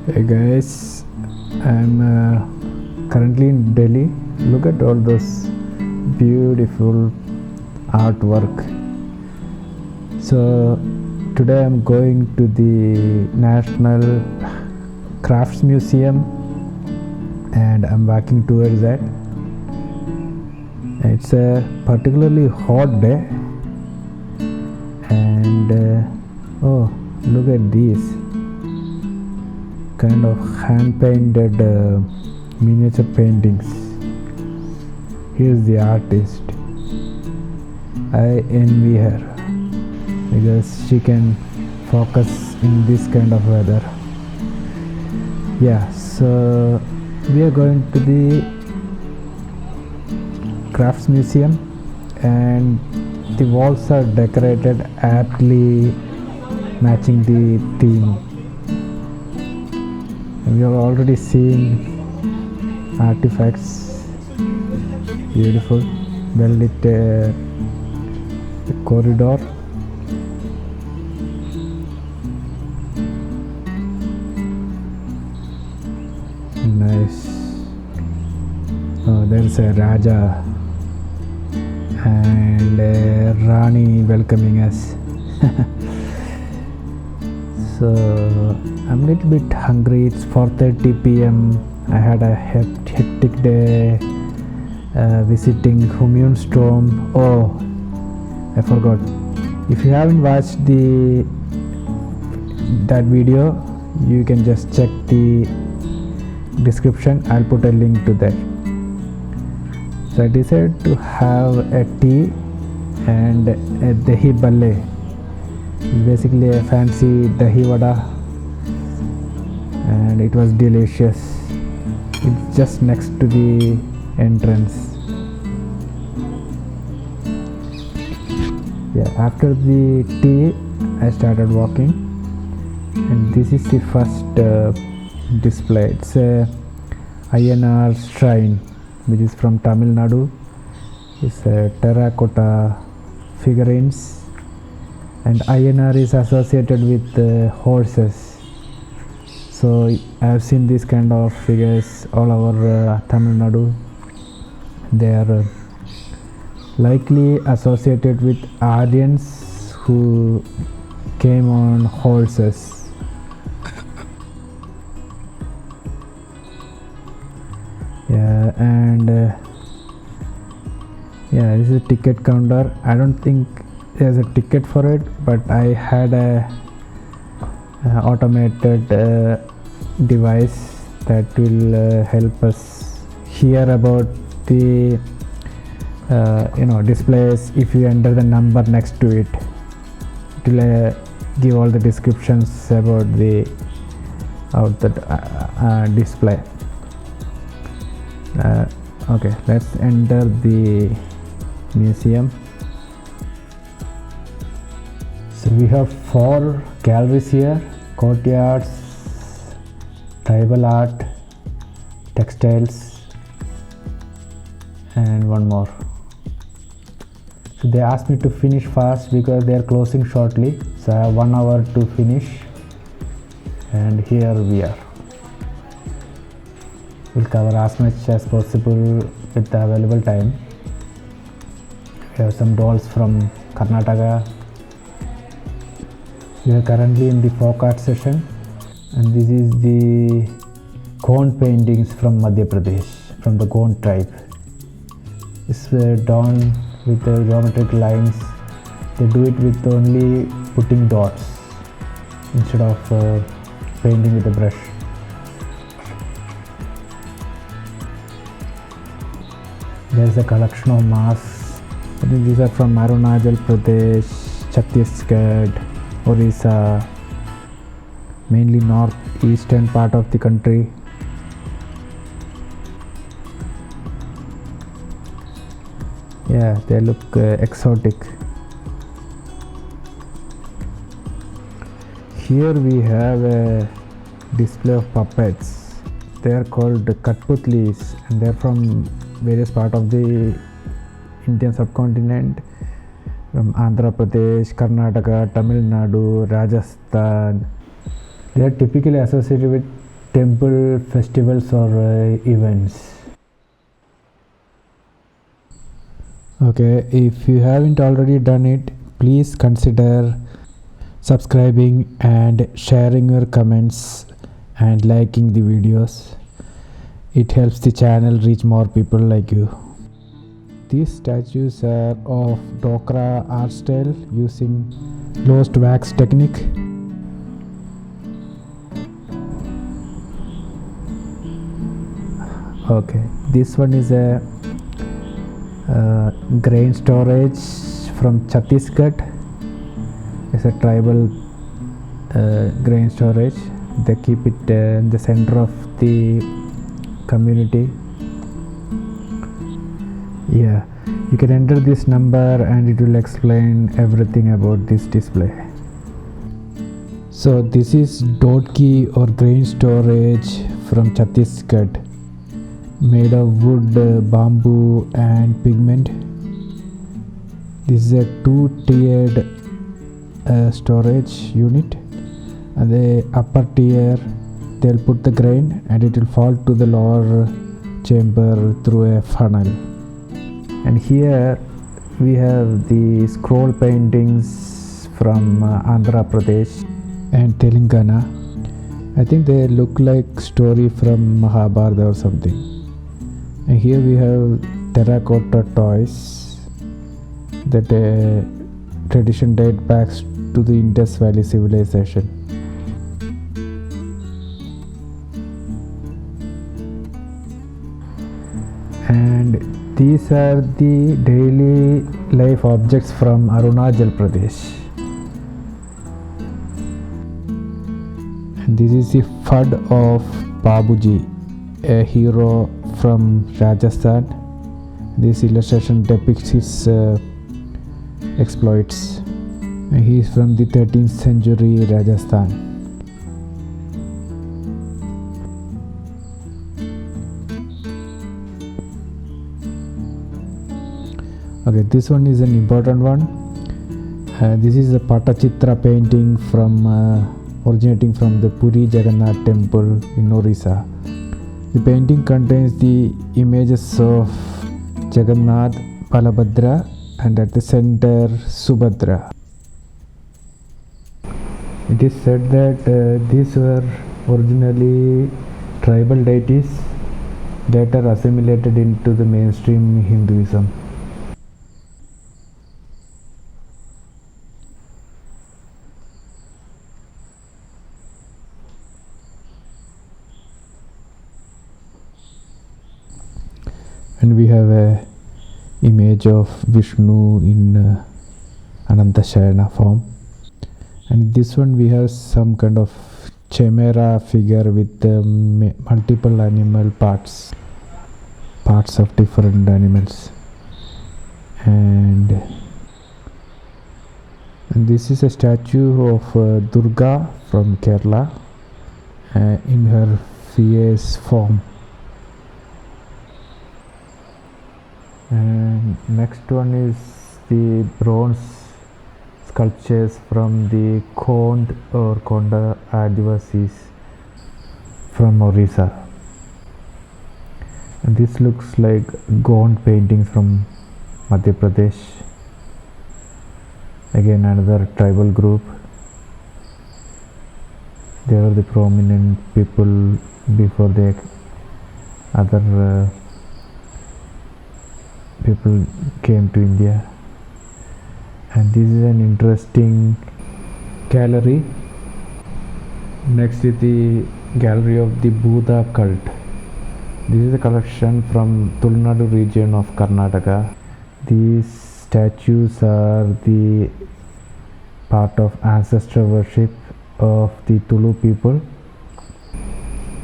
Hey guys, I'm currently in Delhi. Look at all those beautiful artwork. So today I'm going to the National Crafts Museum and I'm walking towards that. It's a particularly hot day and oh, look at these kind of hand painted miniature paintings. Here's the artist. I envy her because she can focus in this kind of weather. Yeah, so we are going to the crafts museum and the walls are decorated aptly matching the theme. We are already seeing artifacts, beautiful, well lit corridor. Nice. Oh, there's a Raja and a Rani welcoming us. So I'm a little bit hungry. It's 4:30 p.m. I had a hectic day visiting Humayun's tomb. Oh, I forgot. If you haven't watched that video, you can just check the description. I'll put a link to that. So I decided to have a tea and a dahi balle. Basically a fancy dahi vada and it was delicious. It's just next to the entrance. Yeah, after the tea I started walking and this is the first display. It's a INR shrine which is from Tulunadu. It's a terracotta figurines. And INR is associated with horses, so I have seen these kind of figures all over Tamil Nadu. They are likely associated with Aryans who came on horses. Yeah, and yeah, this is a ticket counter. I don't think there's a ticket for it, but I had a automated device that will help us hear about the displays. If you enter the number next to it, it will give all the descriptions about the display. Okay, let's enter the museum. So we have 4 galleries here: courtyards, tribal art, textiles, and one more. So they asked me to finish fast because they are closing shortly. So I have 1 hour to finish, and here we are. We'll cover as much as possible with the available time. We have some dolls from Karnataka. We are currently in the folk art session, and this is the Kondh paintings from Madhya Pradesh, from the Kondh tribe. It's done with the geometric lines. They do it with only putting dots instead of painting with a brush. There's a collection of masks. I think these are from Arunachal Pradesh, Chhattisgarh, Orissa, mainly northeastern part of the country. Yeah, they look exotic. Here we have a display of puppets. They are called Katputlis and they are from various parts of the Indian subcontinent. from Andhra Pradesh, Karnataka, Tamil Nadu, Rajasthan. They are typically associated with temple festivals or events. Okay, if you haven't already done it, please consider subscribing and sharing your comments and liking the videos. It helps the channel reach more people like you. These statues are of Dokhra art style using closed wax technique. Okay, this one is a grain storage from Chhattisgarh. It's a tribal grain storage. They keep it in the center of the community. Yeah, you can enter this number and it will explain everything about this display. So this is dotki or grain storage from Chhattisgarh, made of wood, bamboo and pigment. This is a two-tiered storage unit, and the upper tier they'll put the grain and it will fall to the lower chamber through a funnel. And here we have the scroll paintings from Andhra Pradesh and Telangana. I think they look like story from Mahabharata or something. And here we have terracotta toys that tradition date back to the Indus Valley civilization. And these are the daily life objects from Arunachal Pradesh. And this is the FUD of Babuji, a hero from Rajasthan. This illustration depicts his exploits. And he is from the 13th century Rajasthan. Okay, this one is an important one. This is a Patachitra painting from originating from the Puri Jagannath temple in Orissa. The painting contains the images of Jagannath, Balabhadra, and at the center Subhadra. It is said that these were originally tribal deities, later assimilated into the mainstream Hinduism. And we have a image of Vishnu in Anantashayana form. And this one we have some kind of chimera figure with multiple animal parts of different animals. And this is a statue of Durga from Kerala in her fierce form. And next one is the bronze sculptures from the Kondh or Kondh Adivasis from Orissa. And this looks like Gond paintings from Madhya Pradesh. Again another tribal group. They were the prominent people before the other people came to India. And this is an interesting gallery. Next is the gallery of the Bhoota Cult. This is a collection from Tulunadu region of Karnataka. These statues are the part of ancestor worship of the Tulu people.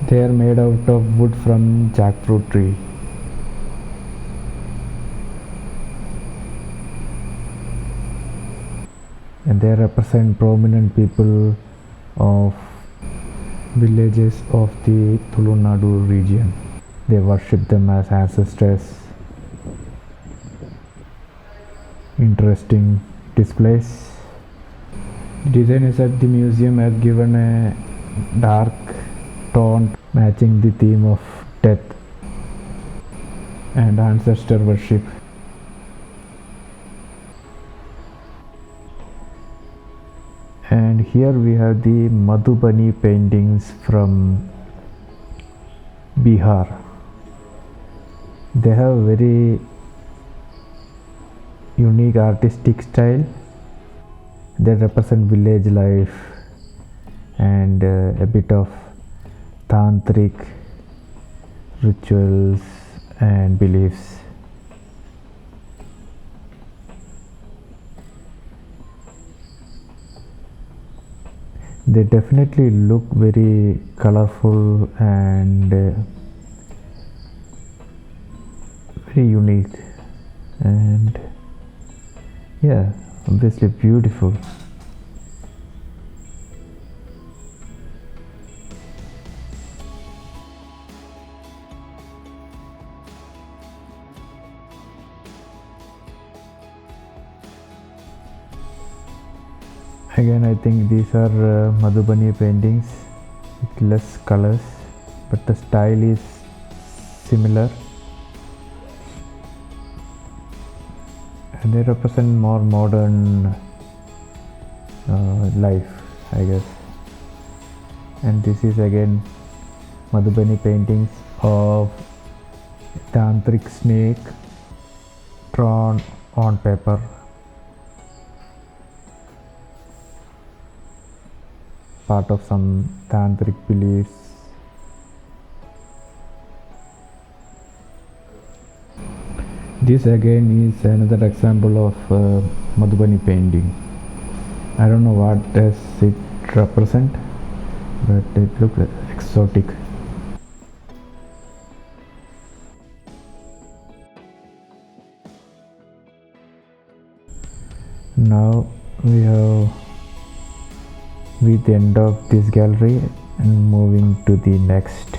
They are made out of wood from jackfruit tree. And they represent prominent people of villages of the Tulunadu region. They worship them as ancestors. Interesting displays. Designers at the museum have given a dark toned matching the theme of death and ancestor worship. And here we have the Madhubani paintings from Bihar. They have very unique artistic style. They represent village life and a bit of tantric rituals and beliefs. They definitely look very colorful and very unique, and yeah, obviously beautiful. Again, I think these are Madhubani paintings with less colors, but the style is similar, and they represent more modern life, I guess. And this is again Madhubani paintings of tantric snake drawn on paper. Part of some tantric beliefs. This again is another example of Madhubani painting. I don't know what does it represent, but it looks exotic. Now we have reached the end of this gallery and moving to the next.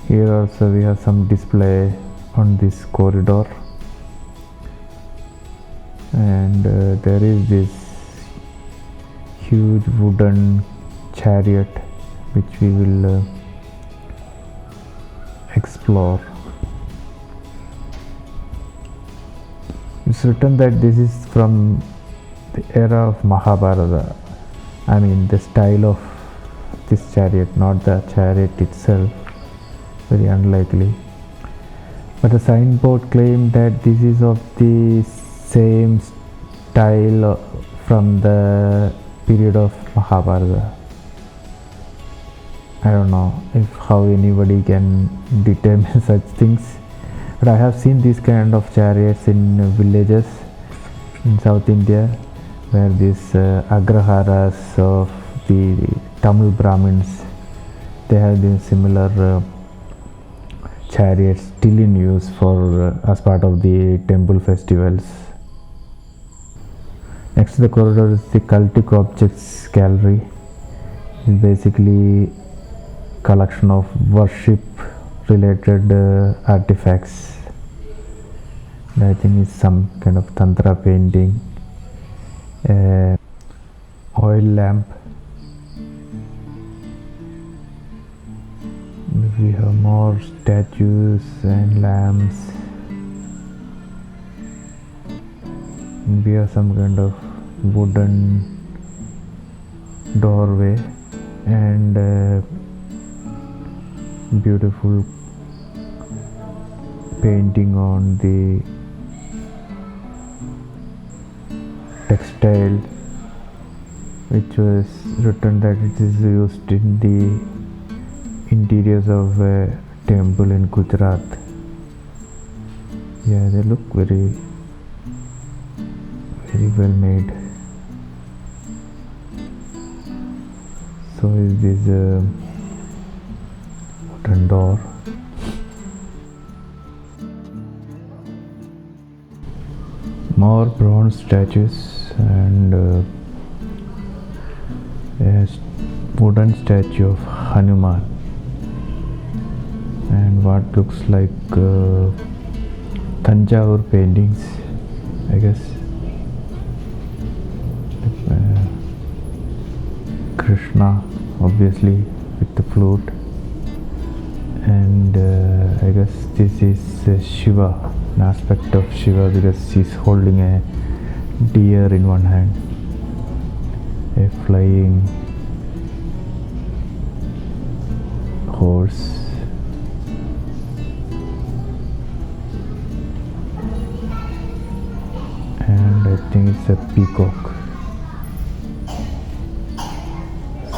Here also we have some display on this corridor, and there is this huge wooden chariot which we will explore. It's written that this is from the era of Mahabharata. I mean, the style of this chariot, not the chariot itself. Very unlikely. But the signboard claimed that this is of the same style from the period of Mahabharata. I don't know if how anybody can determine such things. But I have seen these kind of chariots in villages in South India, where these agraharas of the Tamil Brahmins, they have these similar chariots still in use for as part of the temple festivals. Next to the corridor is the cultic objects gallery. It's basically collection of worship related artifacts. And I think it's some kind of tantra painting, oil lamp. We have more statues and lamps. We have some kind of wooden doorway and beautiful painting on the textile, which was written that it is used in the interiors of a temple in Gujarat. Yeah, they look very well made. So is this wooden door. More bronze statues and a wooden statue of Hanuman, and what looks like Tanjavur paintings, I guess. Krishna, obviously, with the flute, and I guess this is Shiva, an aspect of Shiva, because he's holding a deer in one hand, a flying horse, and I think it's a peacock.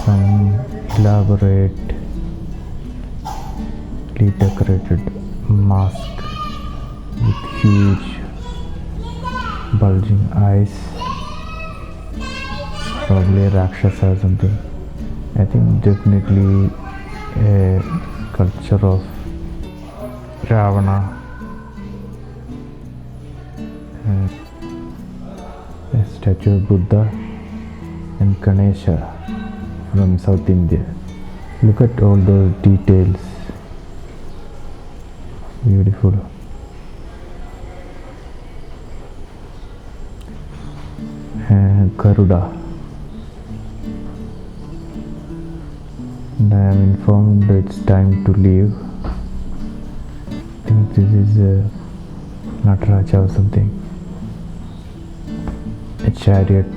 Some elaborately decorated mask with huge bulging eyes, probably a Rakshasa or something. I think definitely a sculpture of Ravana, a statue of Buddha and Ganesha from South India. Look at all those details, beautiful. And Garuda, and I am informed it's time to leave. I think this is Nataraja or something, a chariot.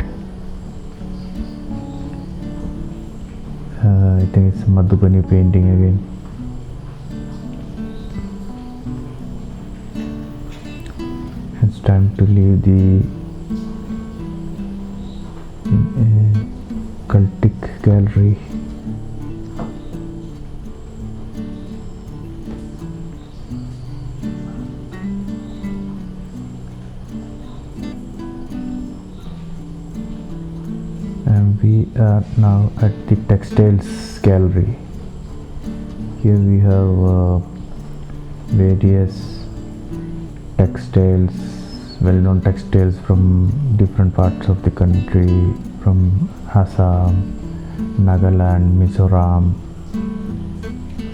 I think it's Madhubani painting again. It's time to leave the cultic gallery. And we are now at the textiles gallery. Here we have various textiles, well-known textiles from different parts of the country, from Assam, Nagaland, Mizoram,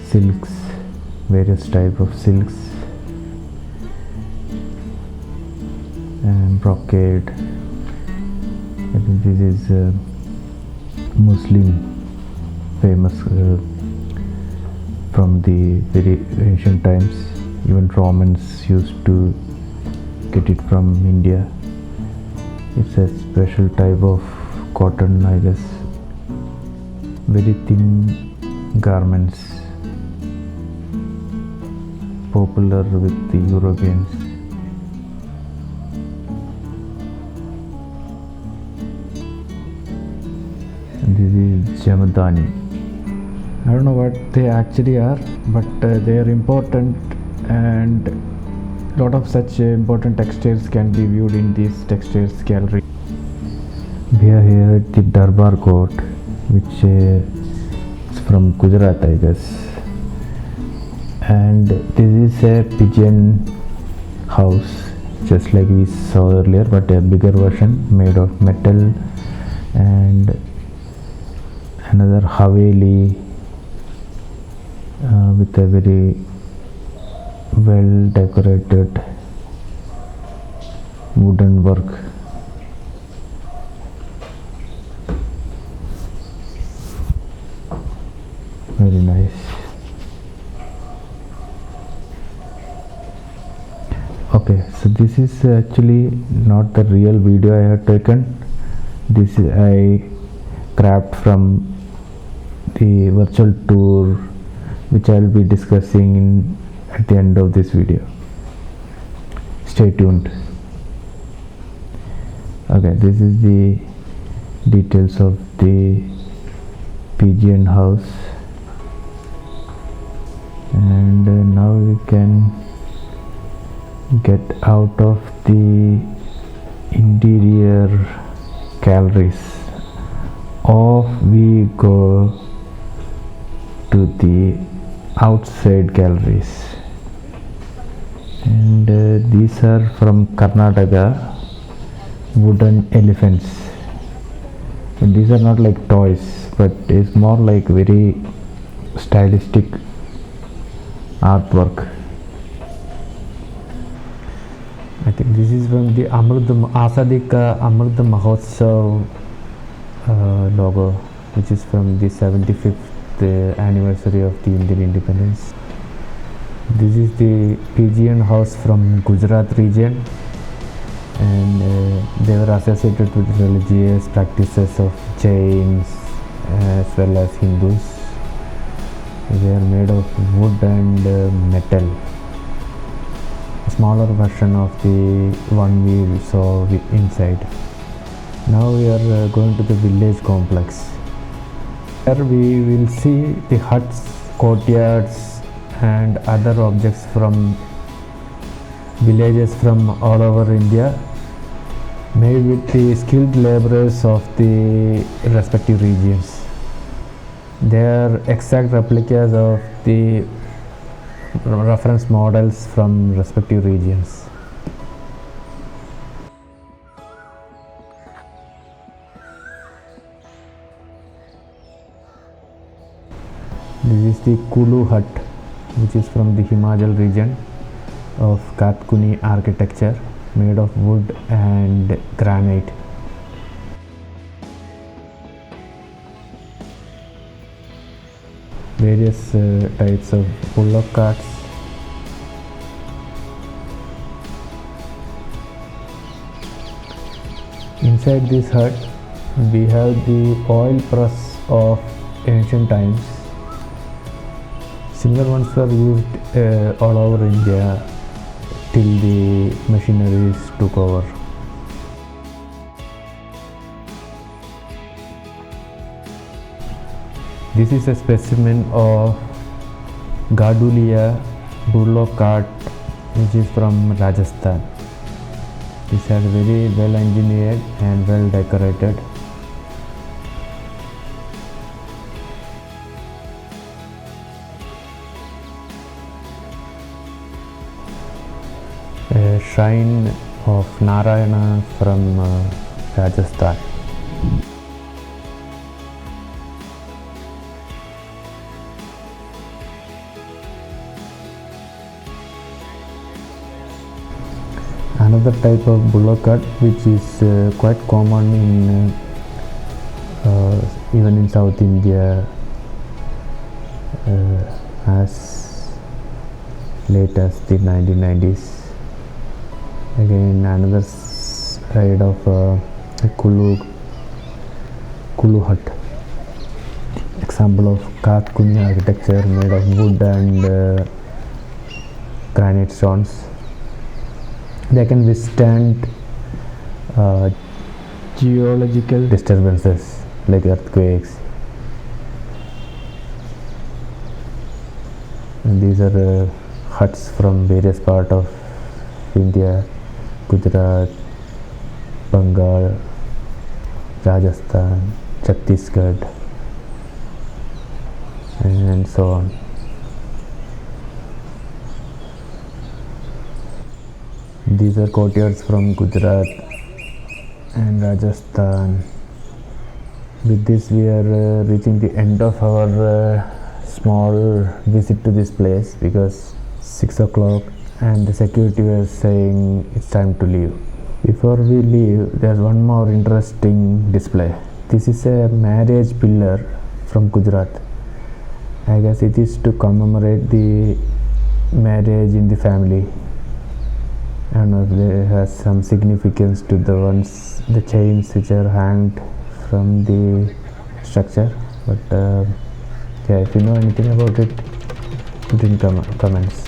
silks, various type of silks, and brocade. I think this is muslin, famous from the very ancient times. Even Romans used to get it from India. It's a special type of cotton, I guess. Very thin garments, popular with the Europeans. And this is Jamadani. I don't know what they actually are, but they are important, and a lot of such important textiles can be viewed in this textiles gallery. We are here at the Darbar Court, which is from Gujarat, I guess. And this is a pigeon house, just like we saw earlier, but a bigger version made of metal, and another haveli with a very well decorated wooden work. Very nice. Okay, so this is actually not the real video I have taken. This is I grabbed from the virtual tour, which I will be discussing at the end of this video. Stay tuned. Okay, this is the details of the pigeon house, and now we can get out of the interior galleries, or we go to the outside galleries. And these are from Karnataka, wooden elephants. And these are not like toys, but it's more like very stylistic artwork. I think this is from the Asadik Amrit Mahotsav logo, which is from the 75th anniversary of the Indian independence. This is the pigeon house from Gujarat region, and they were associated with religious practices of Jains as well as Hindus. They are made of wood and metal. A smaller version of the one we saw inside. Now we are going to the village complex. Here we will see the huts, courtyards and other objects from villages from all over India, made with the skilled laborers of the respective regions. They are exact replicas of the reference models from respective regions. This is the Kulu hut, which is from the Himachal region of Katkuni architecture, made of wood and granite. Various types of bullock carts. Inside this hut we have the oil press of ancient times. Similar ones were used all over India till the machineries took over. This is a specimen of Gadulia bullock cart, which is from Rajasthan. This is very well engineered and well decorated. A shrine of Narayana from Rajasthan. Another type of bullock cart, which is quite common in even in South India as late as the 1990s. Again, another side of a Kulu hut. Example of Katkuni architecture made of wood and granite stones. They can withstand geological disturbances like earthquakes. And these are huts from various parts of India: Gujarat, Bengal, Rajasthan, Chhattisgarh, and so on. These are courtyards from Gujarat and Rajasthan. With this we are reaching the end of our small visit to this place, because 6 o'clock and the security was saying it's time to leave. Before we leave, there's one more interesting display. This is a marriage pillar from Gujarat. I guess it is to commemorate the marriage in the family. I don't know if it has some significance to the chains which are hanged from the structure, but yeah, if you know anything about it, put in comments.